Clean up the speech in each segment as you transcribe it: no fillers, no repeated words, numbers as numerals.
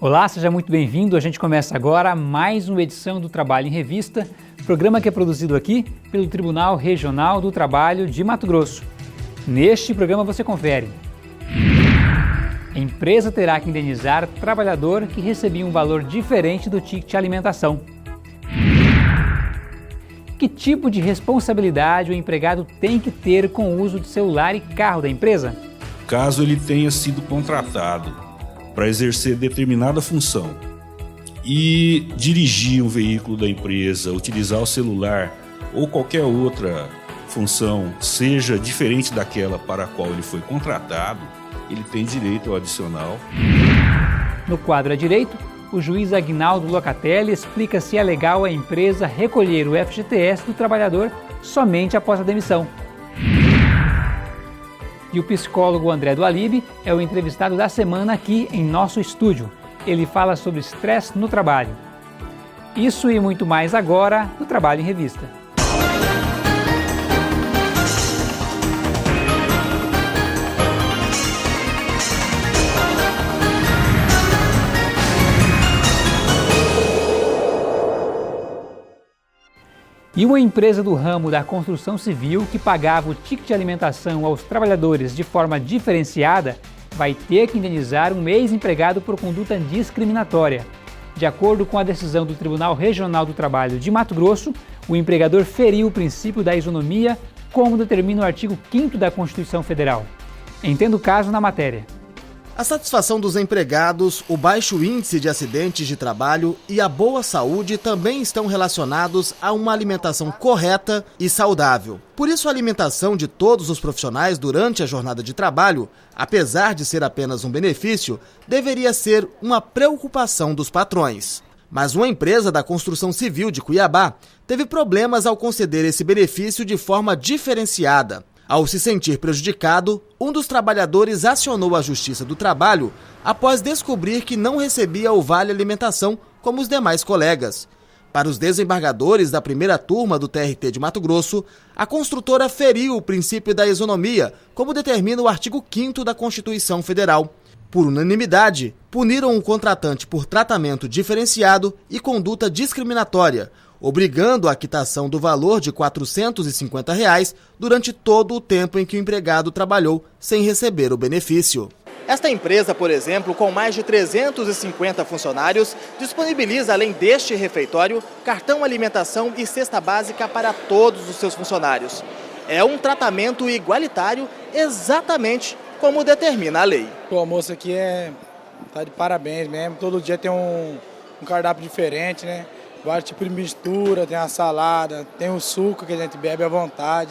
Olá, seja muito bem-vindo. A gente começa agora mais uma edição do Trabalho em Revista, programa que é produzido aqui pelo Tribunal Regional do Trabalho de Mato Grosso. Neste programa você confere: a empresa terá que indenizar trabalhador que recebia um valor diferente do ticket alimentação. Que tipo de responsabilidade o empregado tem que ter com o uso de celular e carro da empresa? Caso ele tenha sido contratado para exercer determinada função e dirigir um veículo da empresa, utilizar o celular ou qualquer outra função, seja diferente daquela para a qual ele foi contratado, ele tem direito ao adicional. No quadro à direito, o juiz Aguinaldo Locatelli explica se é legal a empresa recolher o FGTS do trabalhador somente após a demissão. E o psicólogo André Dualib é o entrevistado da semana aqui em nosso estúdio. Ele fala sobre estresse no trabalho. Isso e muito mais agora no Trabalho em Revista. E uma empresa do ramo da construção civil que pagava o ticket de alimentação aos trabalhadores de forma diferenciada vai ter que indenizar um ex-empregado por conduta discriminatória. De acordo com a decisão do Tribunal Regional do Trabalho de Mato Grosso, o empregador feriu o princípio da isonomia, como determina o artigo 5º da Constituição Federal. Entenda o caso na matéria. A satisfação dos empregados, o baixo índice de acidentes de trabalho e a boa saúde também estão relacionados a uma alimentação correta e saudável. Por isso, a alimentação de todos os profissionais durante a jornada de trabalho, apesar de ser apenas um benefício, deveria ser uma preocupação dos patrões. Mas uma empresa da construção civil de Cuiabá teve problemas ao conceder esse benefício de forma diferenciada. Ao se sentir prejudicado, um dos trabalhadores acionou a Justiça do Trabalho após descobrir que não recebia o vale alimentação como os demais colegas. Para os desembargadores da primeira turma do TRT de Mato Grosso, a construtora feriu o princípio da isonomia, como determina o artigo 5º da Constituição Federal. Por unanimidade, puniram o contratante por tratamento diferenciado e conduta discriminatória, obrigando a quitação do valor de R$ 450 durante todo o tempo em que o empregado trabalhou sem receber o benefício. Esta empresa, por exemplo, com mais de 350 funcionários, disponibiliza, além deste refeitório, cartão alimentação e cesta básica para todos os seus funcionários. É um tratamento igualitário, exatamente como determina a lei. O almoço aqui tá de parabéns mesmo, todo dia tem um cardápio diferente, né? Vários tipos de mistura, tem a salada, tem o suco que a gente bebe à vontade.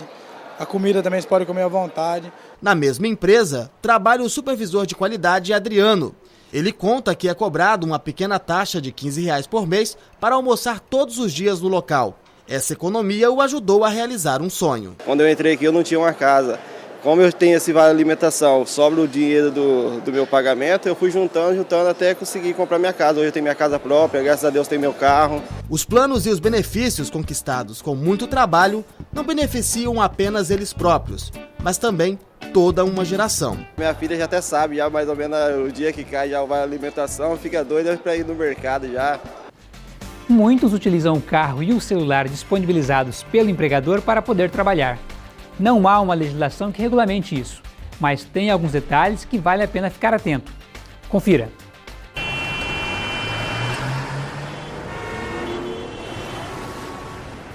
A comida também se pode comer à vontade. Na mesma empresa, trabalha o supervisor de qualidade Adriano. Ele conta que é cobrado uma pequena taxa de R$ 15 por mês para almoçar todos os dias no local. Essa economia o ajudou a realizar um sonho. Quando eu entrei aqui eu não tinha uma casa. Como eu tenho esse vale alimentação, sobra o dinheiro do meu pagamento, eu fui juntando até conseguir comprar minha casa. Hoje eu tenho minha casa própria, graças a Deus tenho meu carro. Os planos e os benefícios conquistados com muito trabalho não beneficiam apenas eles próprios, mas também toda uma geração. Minha filha já até sabe, já mais ou menos o dia que cai já o vale alimentação, fica doida para ir no mercado já. Muitos utilizam o carro e o celular disponibilizados pelo empregador para poder trabalhar. Não há uma legislação que regulamente isso, mas tem alguns detalhes que vale a pena ficar atento. Confira.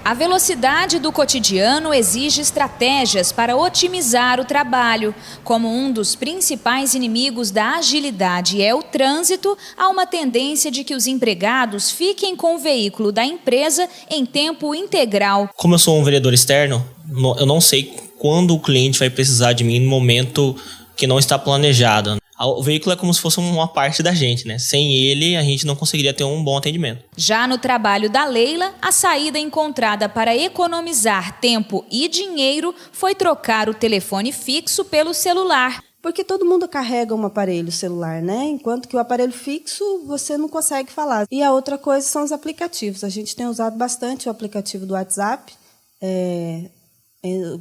A velocidade do cotidiano exige estratégias para otimizar o trabalho. Como um dos principais inimigos da agilidade é o trânsito, há uma tendência de que os empregados fiquem com o veículo da empresa em tempo integral. Como eu sou um vendedor externo, eu não sei quando o cliente vai precisar de mim no momento que não está planejado. O veículo é como se fosse uma parte da gente, né? Sem ele, a gente não conseguiria ter um bom atendimento. Já no trabalho da Leila, a saída encontrada para economizar tempo e dinheiro foi trocar o telefone fixo pelo celular. Porque todo mundo carrega um aparelho celular, né? Enquanto que o aparelho fixo você não consegue falar. E a outra coisa são os aplicativos. A gente tem usado bastante o aplicativo do WhatsApp,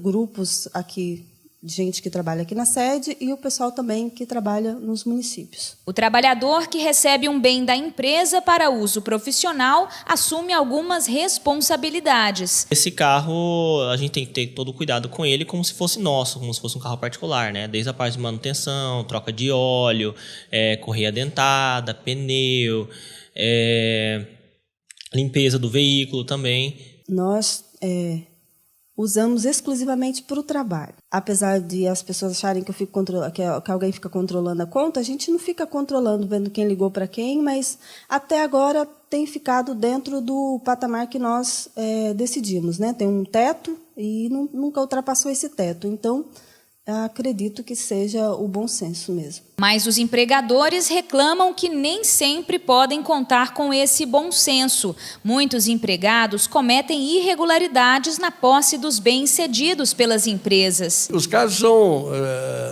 grupos aqui gente que trabalha aqui na sede e o pessoal também que trabalha nos municípios. O trabalhador que recebe um bem da empresa para uso profissional assume algumas responsabilidades. Esse carro, a gente tem que ter todo o cuidado com ele como se fosse nosso, como se fosse um carro particular, né? Desde a parte de manutenção, troca de óleo, correia dentada, pneu, limpeza do veículo também. Nós usamos exclusivamente para o trabalho. Apesar de as pessoas acharem que eu fico que alguém fica controlando a conta, a gente não fica controlando, vendo quem ligou para quem, mas até agora tem ficado dentro do patamar que nós decidimos, né? Tem um teto e nunca ultrapassou esse teto. Então, acredito que seja o bom senso mesmo. Mas os empregadores reclamam que nem sempre podem contar com esse bom senso. Muitos empregados cometem irregularidades na posse dos bens cedidos pelas empresas. Os casos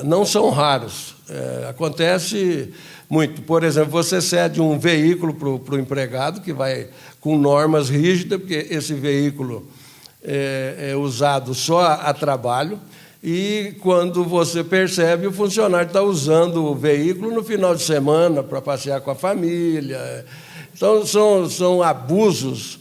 não são raros. Acontece muito. Por exemplo, você cede um veículo para o empregado que vai com normas rígidas, porque esse veículo é usado só a trabalho. E quando você percebe, o funcionário está usando o veículo no final de semana para passear com a família. Então, são abusos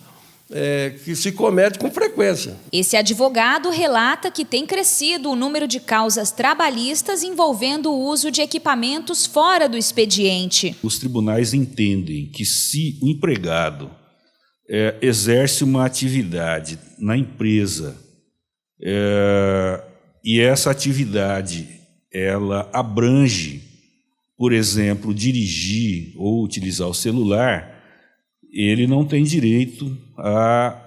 que se cometem com frequência. Esse advogado relata que tem crescido o número de causas trabalhistas envolvendo o uso de equipamentos fora do expediente. Os tribunais entendem que se o empregado exerce uma atividade na empresa e essa atividade ela abrange, por exemplo, dirigir ou utilizar o celular, ele não tem direito a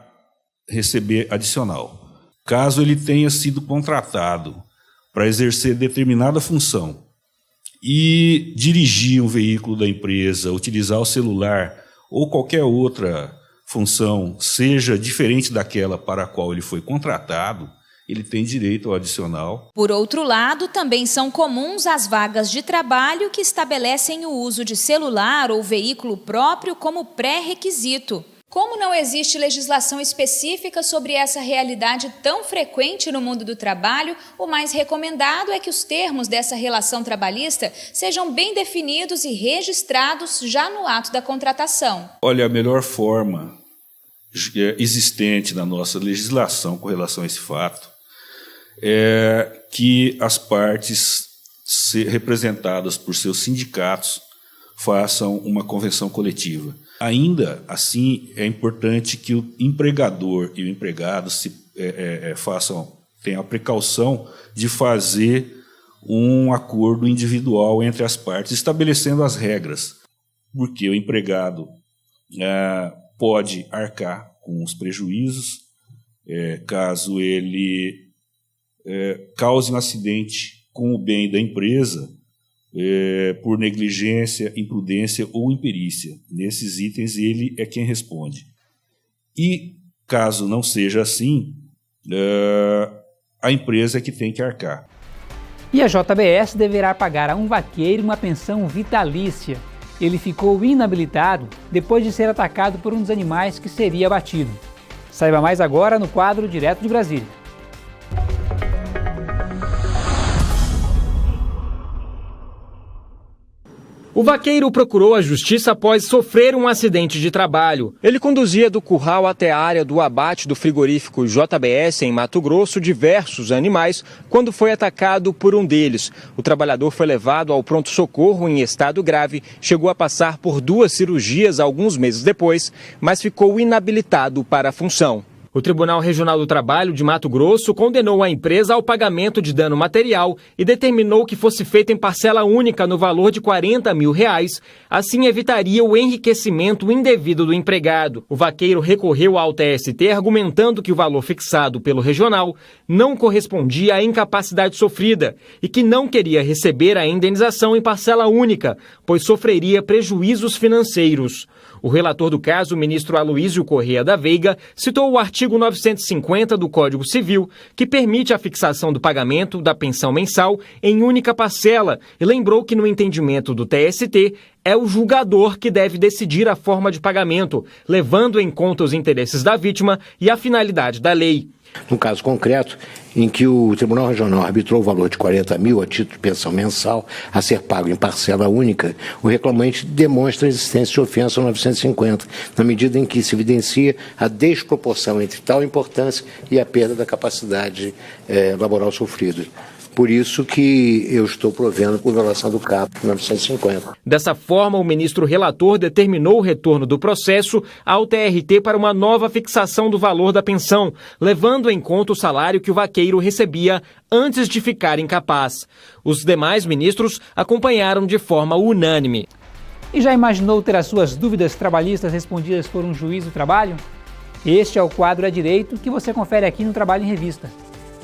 receber adicional. Caso ele tenha sido contratado para exercer determinada função e dirigir um veículo da empresa, utilizar o celular ou qualquer outra função, seja diferente daquela para a qual ele foi contratado, ele tem direito ao adicional. Por outro lado, também são comuns as vagas de trabalho que estabelecem o uso de celular ou veículo próprio como pré-requisito. Como não existe legislação específica sobre essa realidade tão frequente no mundo do trabalho, o mais recomendado é que os termos dessa relação trabalhista sejam bem definidos e registrados já no ato da contratação. Olha, a melhor forma existente na nossa legislação com relação a esse fato é que as partes representadas por seus sindicatos façam uma convenção coletiva. Ainda assim, é importante que o empregador e o empregado tenham a precaução de fazer um acordo individual entre as partes, estabelecendo as regras, porque o empregado pode arcar com os prejuízos caso ele cause um acidente com o bem da empresa por negligência, imprudência ou imperícia. Nesses itens ele é quem responde. E caso não seja assim, a empresa é que tem que arcar. E a JBS deverá pagar a um vaqueiro uma pensão vitalícia. Ele ficou inabilitado depois de ser atacado por um dos animais que seria abatido. Saiba mais agora no quadro Direto de Brasília. O vaqueiro procurou a justiça após sofrer um acidente de trabalho. Ele conduzia do curral até a área do abate do frigorífico JBS em Mato Grosso diversos animais quando foi atacado por um deles. O trabalhador foi levado ao pronto-socorro em estado grave, chegou a passar por 2 cirurgias alguns meses depois, mas ficou inabilitado para a função. O Tribunal Regional do Trabalho de Mato Grosso condenou a empresa ao pagamento de dano material e determinou que fosse feito em parcela única no valor de R$40 mil. Assim evitaria o enriquecimento indevido do empregado. O vaqueiro recorreu ao TST argumentando que o valor fixado pelo regional não correspondia à incapacidade sofrida e que não queria receber a indenização em parcela única, pois sofreria prejuízos financeiros. O relator do caso, o ministro Aloísio Corrêa da Veiga, citou o artigo 950 do Código Civil, que permite a fixação do pagamento da pensão mensal em única parcela, e lembrou que, no entendimento do TST, é o julgador que deve decidir a forma de pagamento, levando em conta os interesses da vítima e a finalidade da lei. No caso concreto, em que o Tribunal Regional arbitrou o valor de 40 mil a título de pensão mensal a ser pago em parcela única, o reclamante demonstra a existência de ofensa ao 950, na medida em que se evidencia a desproporção entre tal importância e a perda da capacidade laboral sofrida. Por isso que eu estou provendo por violação do CAP 950. Dessa forma, o ministro relator determinou o retorno do processo ao TRT para uma nova fixação do valor da pensão, levando em conta o salário que o vaqueiro recebia antes de ficar incapaz. Os demais ministros acompanharam de forma unânime. E já imaginou ter as suas dúvidas trabalhistas respondidas por um juiz do trabalho? Este é o quadro A Direito que você confere aqui no Trabalho em Revista.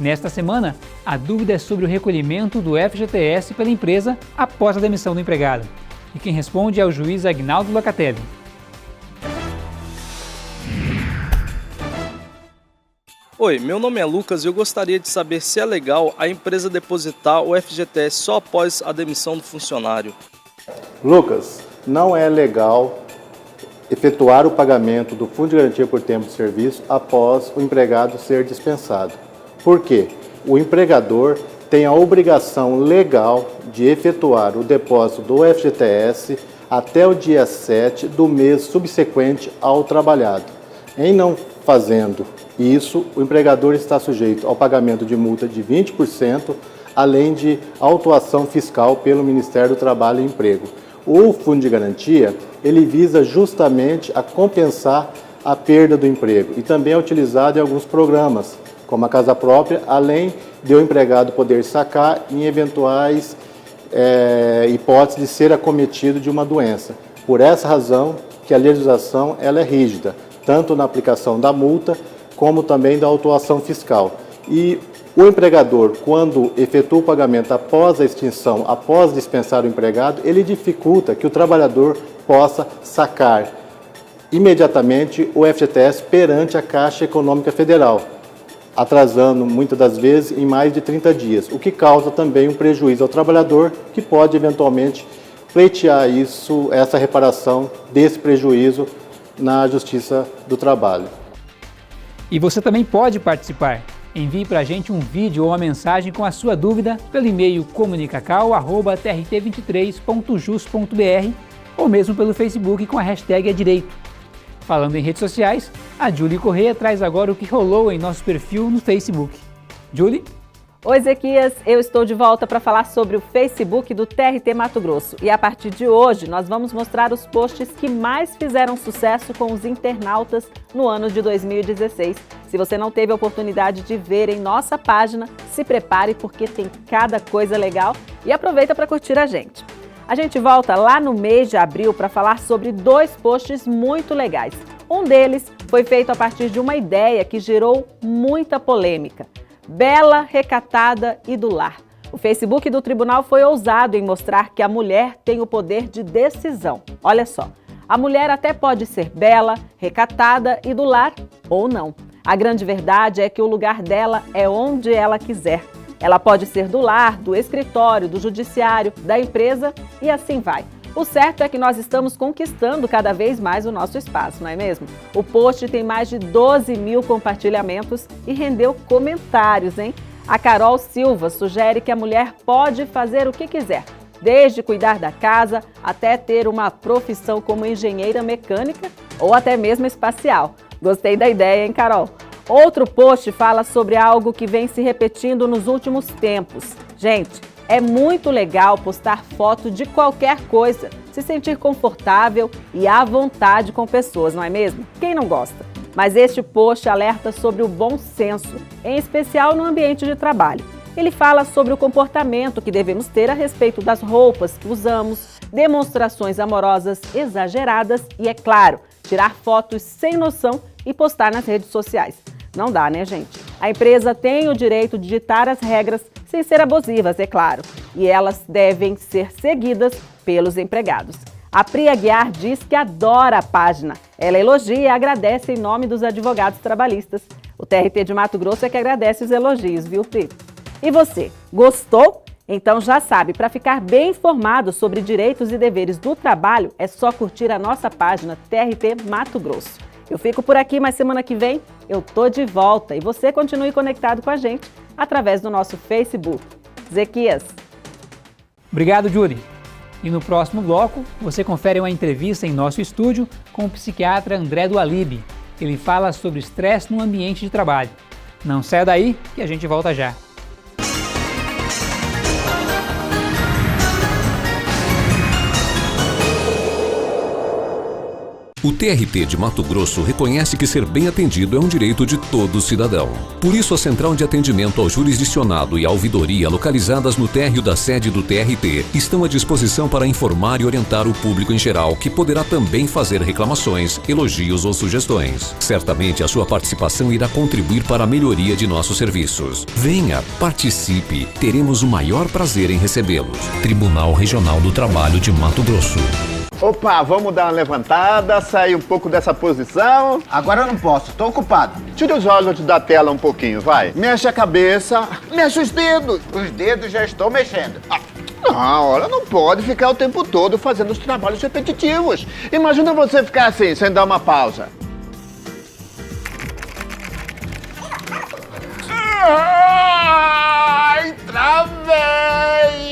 Nesta semana, a dúvida é sobre o recolhimento do FGTS pela empresa após a demissão do empregado. E quem responde é o juiz Agnaldo Locatelli. Oi, meu nome é Lucas e eu gostaria de saber se é legal a empresa depositar o FGTS só após a demissão do funcionário. Lucas, não é legal efetuar o pagamento do Fundo de Garantia por Tempo de Serviço após o empregado ser dispensado. Por quê? O empregador tem a obrigação legal de efetuar o depósito do FGTS até o dia 7 do mês subsequente ao trabalhado. Em não fazendo isso, o empregador está sujeito ao pagamento de multa de 20%, além de autuação fiscal pelo Ministério do Trabalho e Emprego. O Fundo de Garantia, ele visa justamente a compensar a perda do emprego e também é utilizado em alguns programas, como a Casa Própria, além de o empregado poder sacar em eventuais hipóteses de ser acometido de uma doença. Por essa razão que a legislação ela é rígida, tanto na aplicação da multa, como também da autuação fiscal. E o empregador, quando efetua o pagamento após a extinção, após dispensar o empregado, ele dificulta que o trabalhador possa sacar imediatamente o FGTS perante a Caixa Econômica Federal, atrasando muitas das vezes em mais de 30 dias, o que causa também um prejuízo ao trabalhador, que pode eventualmente pleitear essa reparação desse prejuízo na Justiça do Trabalho. E você também pode participar. Envie para a gente um vídeo ou uma mensagem com a sua dúvida pelo e-mail comunicacal@trt23.jus.br ou mesmo pelo Facebook com a hashtag #adireito. Falando em redes sociais, a Julie Correia traz agora o que rolou em nosso perfil no Facebook. Julie? Oi, Ezequias, eu estou de volta para falar sobre o Facebook do TRT Mato Grosso. E a partir de hoje, nós vamos mostrar os posts que mais fizeram sucesso com os internautas no ano de 2016. Se você não teve a oportunidade de ver em nossa página, se prepare porque tem cada coisa legal e aproveita para curtir a gente. A gente volta lá no mês de abril para falar sobre 2 posts muito legais. Um deles foi feito a partir de uma ideia que gerou muita polêmica. Bela, recatada e do lar. O Facebook do tribunal foi ousado em mostrar que a mulher tem o poder de decisão. Olha só, a mulher até pode ser bela, recatada e do lar ou não. A grande verdade é que o lugar dela é onde ela quiser. Ela pode ser do lar, do escritório, do judiciário, da empresa e assim vai. O certo é que nós estamos conquistando cada vez mais o nosso espaço, não é mesmo? O post tem mais de 12 mil compartilhamentos e rendeu comentários, hein? A Carol Silva sugere que a mulher pode fazer o que quiser, desde cuidar da casa até ter uma profissão como engenheira mecânica ou até mesmo espacial. Gostei da ideia, hein, Carol? Outro post fala sobre algo que vem se repetindo nos últimos tempos. Gente, é muito legal postar foto de qualquer coisa, se sentir confortável e à vontade com pessoas, não é mesmo? Quem não gosta? Mas este post alerta sobre o bom senso, em especial no ambiente de trabalho. Ele fala sobre o comportamento que devemos ter a respeito das roupas que usamos, demonstrações amorosas exageradas e, é claro, tirar fotos sem noção e postar nas redes sociais. Não dá, né, gente? A empresa tem o direito de ditar as regras sem ser abusivas, é claro, e elas devem ser seguidas pelos empregados. A Pri Aguiar diz que adora a página. Ela elogia e agradece em nome dos advogados trabalhistas. O TRT de Mato Grosso é que agradece os elogios, viu, Pri? E você, gostou? Então já sabe, para ficar bem informado sobre direitos e deveres do trabalho, é só curtir a nossa página TRT Mato Grosso. Eu fico por aqui, mas semana que vem eu tô de volta e você continue conectado com a gente através do nosso Facebook. Zequias. Obrigado, Judy. E no próximo bloco, você confere uma entrevista em nosso estúdio com o psiquiatra André Dualib. Ele fala sobre estresse no ambiente de trabalho. Não saia daí que a gente volta já. O TRT de Mato Grosso reconhece que ser bem atendido é um direito de todo cidadão. Por isso, a Central de Atendimento ao Jurisdicionado e à Ouvidoria, localizadas no térreo da sede do TRT, estão à disposição para informar e orientar o público em geral, que poderá também fazer reclamações, elogios ou sugestões. Certamente, a sua participação irá contribuir para a melhoria de nossos serviços. Venha, participe, teremos o maior prazer em recebê-los. Tribunal Regional do Trabalho de Mato Grosso. Opa, vamos dar uma levantada, sair um pouco dessa posição. Agora eu não posso, tô ocupado. Tira os olhos da tela um pouquinho, vai. Mexe a cabeça, mexe os dedos. Os dedos já estou mexendo. Não, olha, não pode ficar o tempo todo fazendo os trabalhos repetitivos. Imagina você ficar assim, sem dar uma pausa. Ai, travei!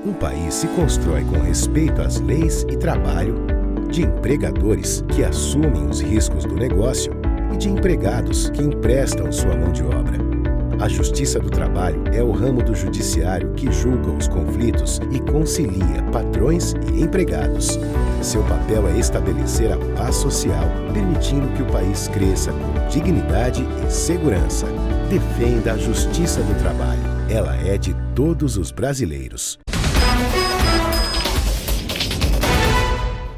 Um país se constrói com respeito às leis e trabalho, de empregadores que assumem os riscos do negócio e de empregados que emprestam sua mão de obra. A Justiça do Trabalho é o ramo do judiciário que julga os conflitos e concilia patrões e empregados. Seu papel é estabelecer a paz social, permitindo que o país cresça com dignidade e segurança. Defenda a Justiça do Trabalho. Ela é de todos os brasileiros.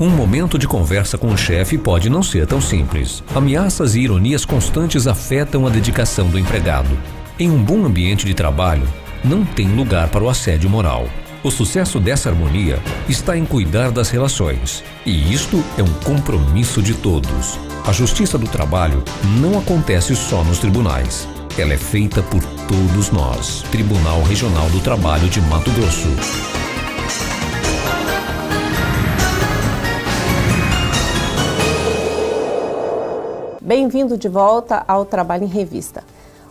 Um momento de conversa com o chefe pode não ser tão simples. Ameaças e ironias constantes afetam a dedicação do empregado. Em um bom ambiente de trabalho, não tem lugar para o assédio moral. O sucesso dessa harmonia está em cuidar das relações. E isto é um compromisso de todos. A Justiça do Trabalho não acontece só nos tribunais. Ela é feita por todos nós. Tribunal Regional do Trabalho de Mato Grosso. Bem-vindo de volta ao Trabalho em Revista.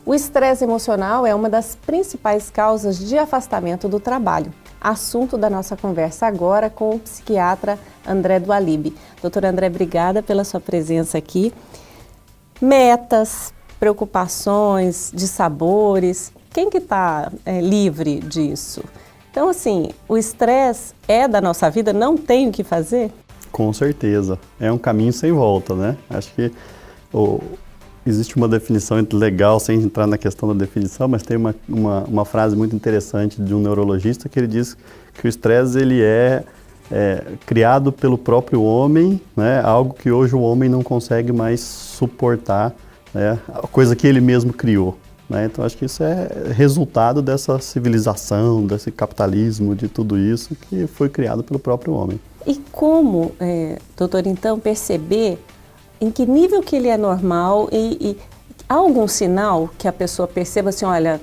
O estresse emocional é uma das principais causas de afastamento do trabalho. Assunto da nossa conversa agora com o psiquiatra André Dualib. Doutor André, obrigada pela sua presença aqui. Metas, preocupações, dissabores, quem que está livre disso? Então, assim, o estresse é da nossa vida, não tem o que fazer? Com certeza, é um caminho sem volta, né? Acho que existe uma definição legal, sem entrar na questão da definição, mas tem uma frase muito interessante de um neurologista que ele diz que o estresse ele é criado pelo próprio homem, né? Algo que hoje o homem não consegue mais suportar, né? A coisa que ele mesmo criou. Né? Então acho que isso é resultado dessa civilização, desse capitalismo, de tudo isso que foi criado pelo próprio homem. E como, doutor, então, perceber em que nível que ele é normal e há algum sinal que a pessoa perceba assim, olha,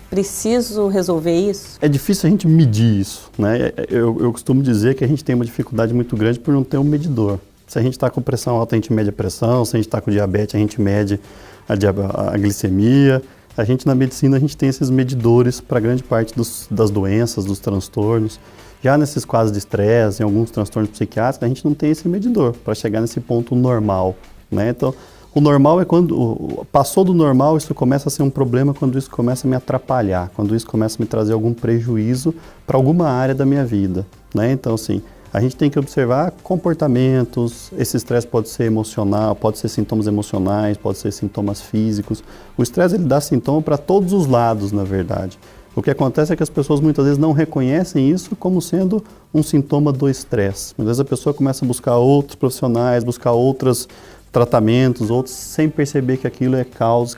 preciso resolver isso? É difícil a gente medir isso, né? Eu costumo dizer que a gente tem uma dificuldade muito grande por não ter um medidor. Se a gente está com pressão alta, a gente mede a pressão, se a gente está com diabetes, a gente mede a glicemia. A gente, na medicina, a gente tem esses medidores para grande parte das doenças, dos transtornos. Já nesses quadros de estresse, em alguns transtornos psiquiátricos, a gente não tem esse medidor para chegar nesse ponto normal, né? Então, o normal é quando passou do normal, isso começa a ser um problema quando isso começa a me atrapalhar, quando isso começa a me trazer algum prejuízo para alguma área da minha vida, né? Então, assim, a gente tem que observar comportamentos, esse estresse pode ser emocional, pode ser sintomas emocionais, pode ser sintomas físicos. O estresse ele dá sintoma para todos os lados, na verdade. O que acontece é que as pessoas muitas vezes não reconhecem isso como sendo um sintoma do estresse. Às vezes a pessoa começa a buscar outros profissionais, buscar outros tratamentos, outros, sem perceber que aquilo é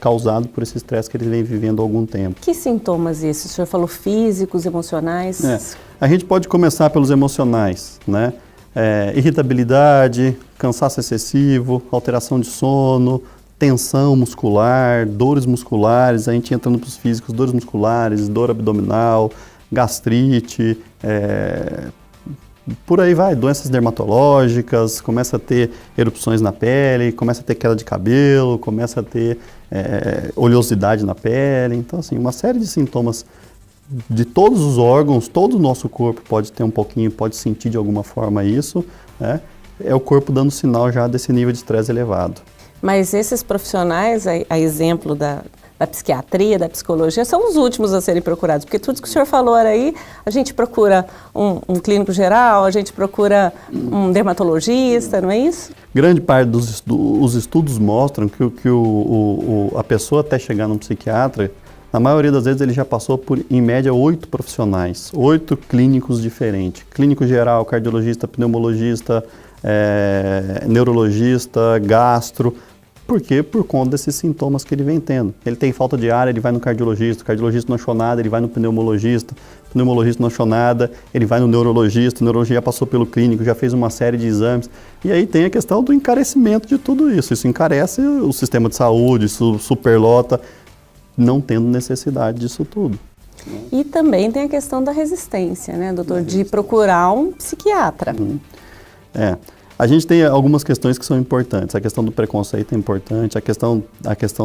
causado por esse estresse que ele vem vivendo há algum tempo. Que sintomas esses? O senhor falou físicos, emocionais? A gente pode começar pelos emocionais, né? Irritabilidade, cansaço excessivo, alteração de sono, tensão muscular, dores musculares, a gente entrando para os físicos, dores musculares, dor abdominal, gastrite, Por aí vai, doenças dermatológicas, começa a ter erupções na pele, começa a ter queda de cabelo, começa a ter oleosidade na pele. Então, assim, uma série de sintomas de todos os órgãos, todo o nosso corpo pode ter um pouquinho, pode sentir de alguma forma isso, né? É o corpo dando sinal já desse nível de estresse elevado. Mas esses profissionais, a exemplo da psiquiatria, da psicologia, são os últimos a serem procurados, porque tudo que o senhor falou aí, a gente procura um clínico geral, a gente procura um dermatologista, não é isso? Grande parte dos estudos mostram que a pessoa até chegar num psiquiatra, na maioria das vezes ele já passou por, em média, 8 profissionais, 8 clínicos diferentes. Clínico geral, cardiologista, pneumologista, neurologista, gastro. Por quê? Por conta desses sintomas que ele vem tendo. Ele tem falta de ar, ele vai no cardiologista, o cardiologista não achou nada, ele vai no pneumologista, o pneumologista não achou nada, ele vai no neurologista, o neurologista já passou pelo clínico, já fez uma série de exames. E aí tem a questão do encarecimento de tudo isso. Isso encarece o sistema de saúde, isso superlota, não tendo necessidade disso tudo. E também tem a questão da resistência, né, doutor? De procurar um psiquiatra. A gente tem algumas questões que são importantes. A questão do preconceito é importante, a questão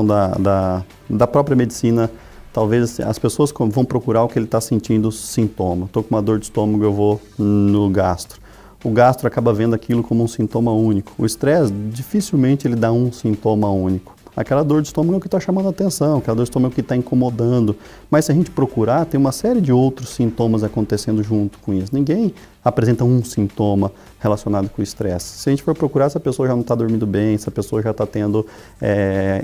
da própria medicina. Talvez as pessoas vão procurar o que ele está sentindo sintoma. Estou com uma dor de estômago, eu vou no gastro. O gastro acaba vendo aquilo como um sintoma único. O estresse, dificilmente ele dá um sintoma único. Aquela dor de estômago é o que está chamando a atenção, aquela dor de estômago é o que está incomodando. Mas se a gente procurar, tem uma série de outros sintomas acontecendo junto com isso. Ninguém apresenta um sintoma relacionado com o estresse. Se a gente for procurar, essa pessoa já não está dormindo bem, essa pessoa já está tendo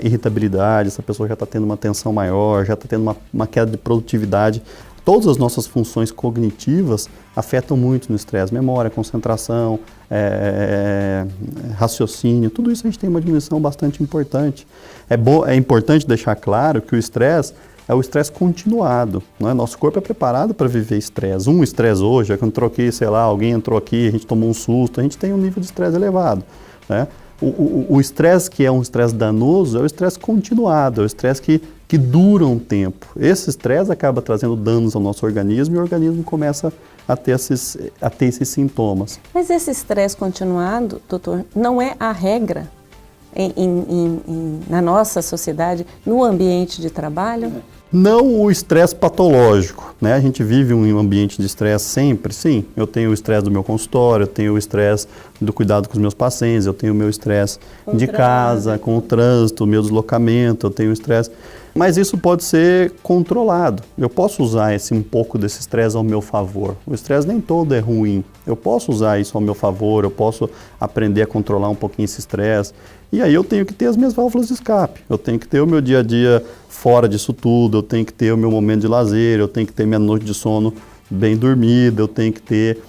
irritabilidade, essa pessoa já está tendo uma tensão maior, já está tendo uma queda de produtividade. Todas as nossas funções cognitivas afetam muito no estresse. Memória, concentração, raciocínio, tudo isso a gente tem uma diminuição bastante importante. É importante deixar claro que o estresse é o estresse continuado, não é? Nosso corpo é preparado para viver estresse. Um estresse hoje, é quando troquei, sei lá, alguém entrou aqui, a gente tomou um susto, a gente tem um nível de estresse elevado, né? O estresse que é um estresse danoso é o estresse continuado, é o estresse que dura um tempo. Esse estresse acaba trazendo danos ao nosso organismo e o organismo começa a ter esses sintomas. Mas esse estresse continuado, doutor, não é a regra na nossa sociedade, no ambiente de trabalho? Não o estresse patológico, né? A gente vive um ambiente de estresse sempre, sim. Eu tenho o estresse do meu consultório, eu tenho o estresse do cuidado com os meus pacientes, eu tenho o meu estresse de casa, com o trânsito, o meu deslocamento, eu tenho o estresse. Mas isso pode ser controlado. Eu posso usar um pouco desse estresse ao meu favor. O estresse nem todo é ruim. Eu posso usar isso ao meu favor, eu posso aprender a controlar um pouquinho esse estresse. E aí eu tenho que ter as minhas válvulas de escape. Eu tenho que ter o meu dia a dia fora disso tudo, eu tenho que ter o meu momento de lazer, eu tenho que ter minha noite de sono bem dormida, eu tenho que ter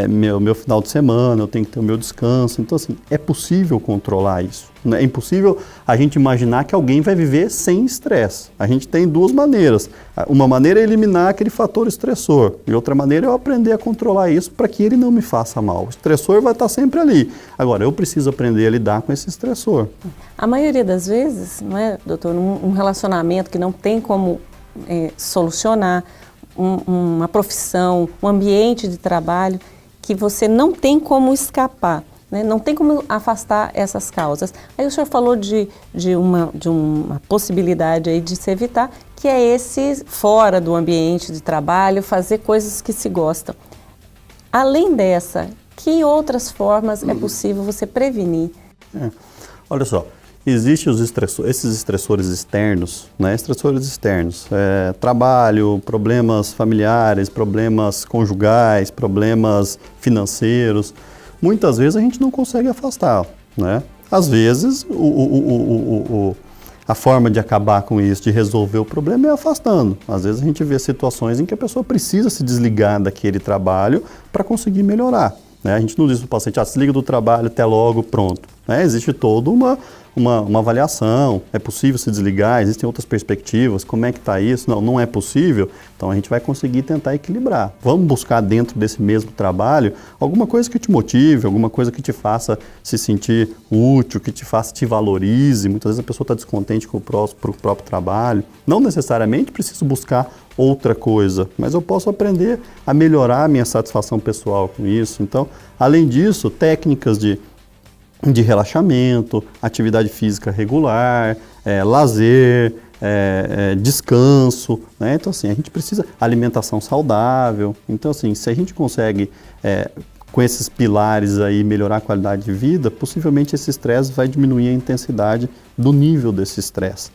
meu final de semana, eu tenho que ter o meu descanso. Então, assim, é possível controlar isso. É impossível a gente imaginar que alguém vai viver sem estresse. A gente tem duas maneiras. Uma maneira é eliminar aquele fator estressor. E outra maneira é eu aprender a controlar isso para que ele não me faça mal. O estressor vai estar sempre ali. Agora, eu preciso aprender a lidar com esse estressor. A maioria das vezes, não é, doutor, um relacionamento que não tem como solucionar, uma profissão, um ambiente de trabalho que você não tem como escapar, né? Não tem como afastar essas causas. Aí o senhor falou de uma possibilidade aí de se evitar, que é esse fora do ambiente de trabalho, fazer coisas que se gostam. Além dessa, que outras formas é possível você prevenir? Olha só. Existem esses estressores externos, né? Estressores externos, trabalho, problemas familiares, problemas conjugais, problemas financeiros. Muitas vezes a gente não consegue afastar, né? Às vezes a forma de acabar com isso, de resolver o problema é afastando. Às vezes a gente vê situações em que a pessoa precisa se desligar daquele trabalho para conseguir melhorar. A gente não diz para o paciente, se liga do trabalho, até logo, pronto. Existe toda uma avaliação, é possível se desligar, existem outras perspectivas, como é que está isso? Não é possível, então a gente vai conseguir tentar equilibrar. Vamos buscar dentro desse mesmo trabalho alguma coisa que te motive, alguma coisa que te faça se sentir útil, que te faça, te valorize. Muitas vezes a pessoa está descontente com o próprio trabalho. Não necessariamente preciso buscar outra coisa, mas eu posso aprender a melhorar a minha satisfação pessoal com isso. Então, além disso, técnicas de relaxamento, atividade física regular, lazer, descanso, né? Então, assim, a gente precisa alimentação saudável. Então, assim, se a gente consegue, com esses pilares aí, melhorar a qualidade de vida, possivelmente esse estresse vai diminuir a intensidade do nível desse estresse.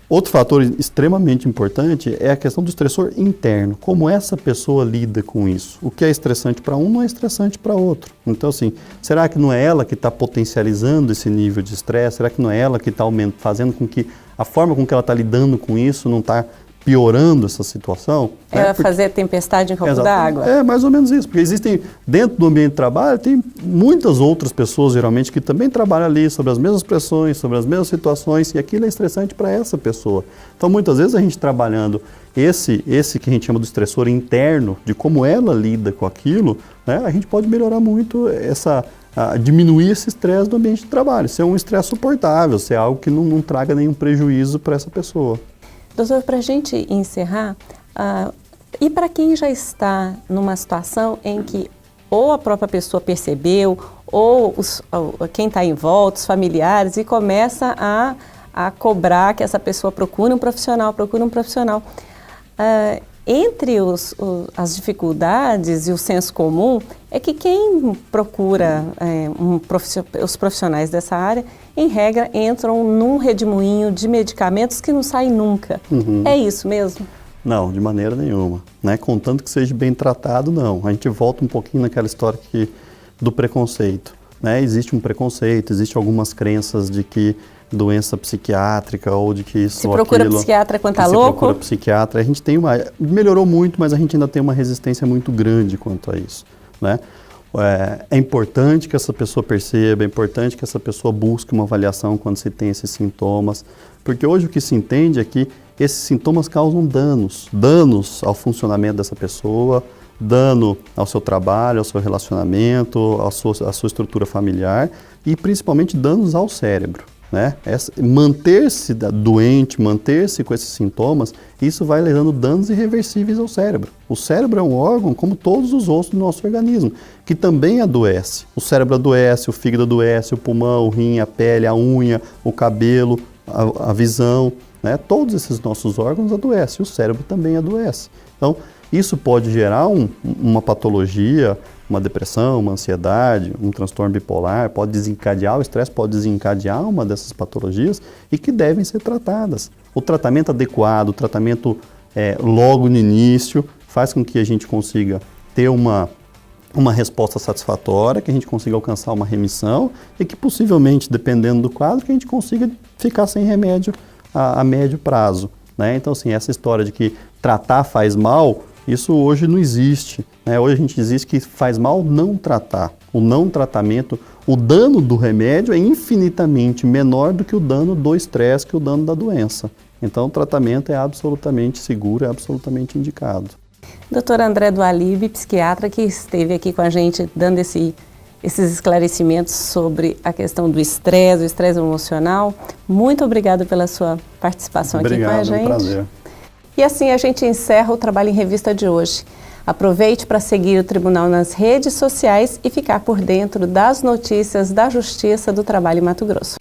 Outro fator extremamente importante é a questão do estressor interno, como essa pessoa lida com isso. O que é estressante para um não é estressante para outro. Então, assim, será que não é ela que está potencializando esse nível de estresse? Será que não é ela que está fazendo com que a forma com que ela está lidando com isso não está piorando essa situação? É fazer tempestade em copo d'água. É mais ou menos isso, porque existem, dentro do ambiente de trabalho, tem muitas outras pessoas, geralmente, que também trabalham ali sobre as mesmas pressões, sobre as mesmas situações, e aquilo é estressante para essa pessoa. Então, muitas vezes, a gente trabalhando esse que a gente chama do estressor interno, de como ela lida com aquilo, né, a gente pode melhorar muito diminuir esse estresse do ambiente de trabalho, ser um estresse suportável, ser algo que não traga nenhum prejuízo para essa pessoa. Doutor, para a gente encerrar, e para quem já está numa situação em que ou a própria pessoa percebeu, ou quem está em volta, os familiares, e começa a cobrar que essa pessoa procure um profissional. Entre as dificuldades e o senso comum é que quem procura os profissionais dessa área, em regra, entram num redemoinho de medicamentos que não saem nunca. Uhum. É isso mesmo? Não, de maneira nenhuma. Né? Contanto que seja bem tratado, não. A gente volta um pouquinho naquela história do preconceito. Né? Existe um preconceito, existem algumas crenças de que doença psiquiátrica ou de que isso ou aquilo... Se procura psiquiatra quando está louco? Se procura psiquiatra, a gente tem melhorou muito, mas a gente ainda tem uma resistência muito grande quanto a isso, né? É importante que essa pessoa perceba, é importante que essa pessoa busque uma avaliação quando se tem esses sintomas, porque hoje o que se entende é que esses sintomas causam danos ao funcionamento dessa pessoa, dano ao seu trabalho, ao seu relacionamento, à sua estrutura familiar e principalmente danos ao cérebro. Né? Manter-se doente, manter-se com esses sintomas, isso vai levando danos irreversíveis ao cérebro. O cérebro é um órgão como todos os outros do nosso organismo, que também adoece. O cérebro adoece, o fígado adoece, o pulmão, o rim, a pele, a unha, o cabelo, a visão, né? Todos esses nossos órgãos adoecem, o cérebro também adoece. Então, isso pode gerar uma patologia, uma depressão, uma ansiedade, um transtorno bipolar, pode desencadear, o estresse pode desencadear uma dessas patologias e que devem ser tratadas. O tratamento adequado, o tratamento logo no início, faz com que a gente consiga ter uma resposta satisfatória, que a gente consiga alcançar uma remissão e que possivelmente, dependendo do quadro, que a gente consiga ficar sem remédio a médio prazo. Né? Então, assim, essa história de que tratar faz mal, isso hoje não existe. Né? Hoje a gente diz que faz mal não tratar. O não tratamento, o dano do remédio é infinitamente menor do que o dano do estresse, que o dano da doença. Então o tratamento é absolutamente seguro, é absolutamente indicado. Dr. André Dualib, psiquiatra, que esteve aqui com a gente dando esses esclarecimentos sobre a questão do estresse, o estresse emocional. Muito obrigada pela sua participação aqui com a gente. Obrigado, é um prazer. E assim a gente encerra o Trabalho em Revista de hoje. Aproveite para seguir o Tribunal nas redes sociais e ficar por dentro das notícias da Justiça do Trabalho em Mato Grosso.